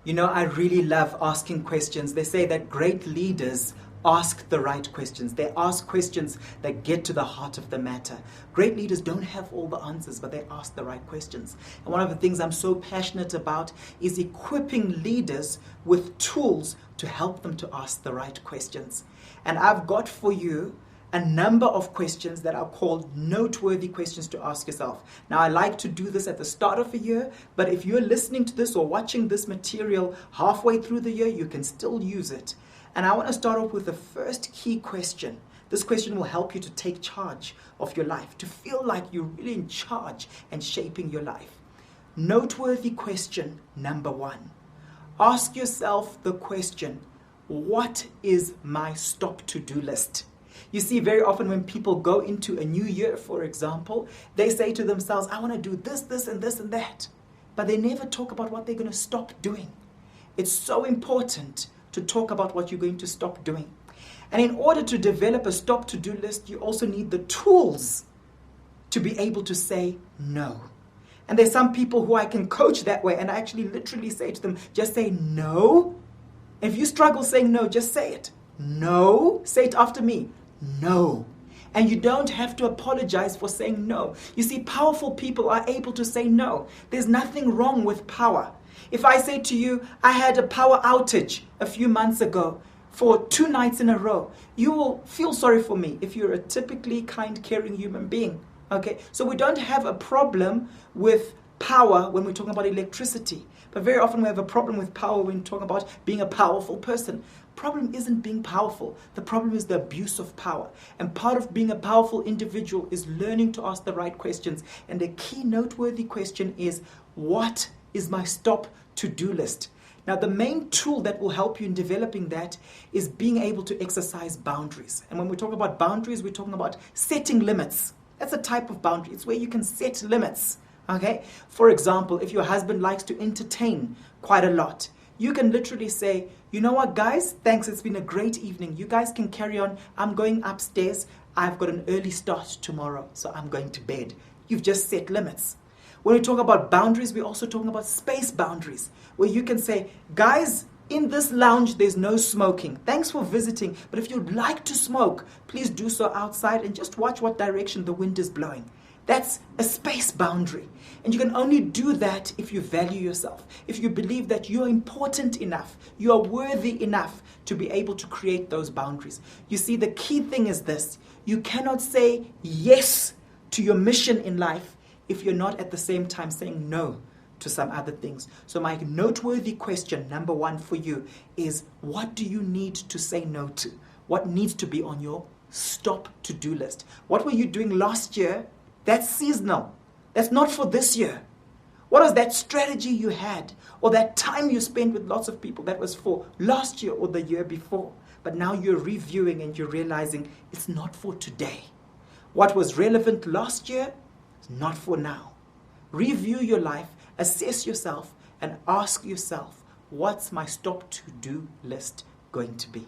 You know, I really love asking questions. They say that great leaders ask the right questions. They ask questions that get to the heart of the matter. Great leaders don't have all the answers, but they ask the right questions. And one of the things I'm so passionate about is equipping leaders with tools to help them to ask the right questions. And I've got for you a number of questions that are called noteworthy questions to ask yourself. Now, I like to do this at the start of a year, but if you're listening to this or watching this material halfway through the year, you can still use it. And I want to start off with the first key question. This question will help you to take charge of your life, to feel like you're really in charge and shaping your life. Noteworthy question number 1. Ask yourself the question, what is my stop to-do list? You see, very often when people go into a new year, for example, they say to themselves, I want to do this, this, and this, and that. But they never talk about what they're going to stop doing. It's so important to talk about what you're going to stop doing. And in order to develop a stop to-do list, you also need the tools to be able to say no. And there's some people who I can coach that way, and I actually literally say to them, just say no. And if you struggle saying no, just say it. No. Say it after me. No. And you don't have to apologize for saying no. You see, powerful people are able to say no. There's nothing wrong with power. If I say to you, I had a power outage a few months ago for 2 nights in a row, you will feel sorry for me if you're a typically kind, caring human being. Okay? So we don't have a problem with power when we're talking about electricity. But very often we have a problem with power when we talk about being a powerful person. Problem isn't being powerful. The problem is the abuse of power. And part of being a powerful individual is learning to ask the right questions. And the key noteworthy question is, what is my stop to-do list? Now, the main tool that will help you in developing that is being able to exercise boundaries. And when we talk about boundaries, we're talking about setting limits. That's a type of boundary. It's where you can set limits. Okay? For example, if your husband likes to entertain quite a lot, you can literally say, you know what, guys, thanks, it's been a great evening. You guys can carry on. I'm going upstairs. I've got an early start tomorrow, so I'm going to bed. You've just set limits. When we talk about boundaries, we're also talking about space boundaries, where you can say, guys, in this lounge, there's no smoking. Thanks for visiting, but if you'd like to smoke, please do so outside and just watch what direction the wind is blowing. That's a space boundary. And you can only do that if you value yourself, if you believe that you're important enough, you are worthy enough to be able to create those boundaries. You see, the key thing is this. You cannot say yes to your mission in life if you're not at the same time saying no to some other things. So my noteworthy question, number 1 for you, is what do you need to say no to? What needs to be on your stop to-do list? What were you doing last year? That's seasonal. That's not for this year. What was that strategy you had or that time you spent with lots of people that was for last year or the year before? But now you're reviewing and you're realizing it's not for today. What was relevant last year is not for now. Review your life, assess yourself, and ask yourself, what's my stop to-do list going to be?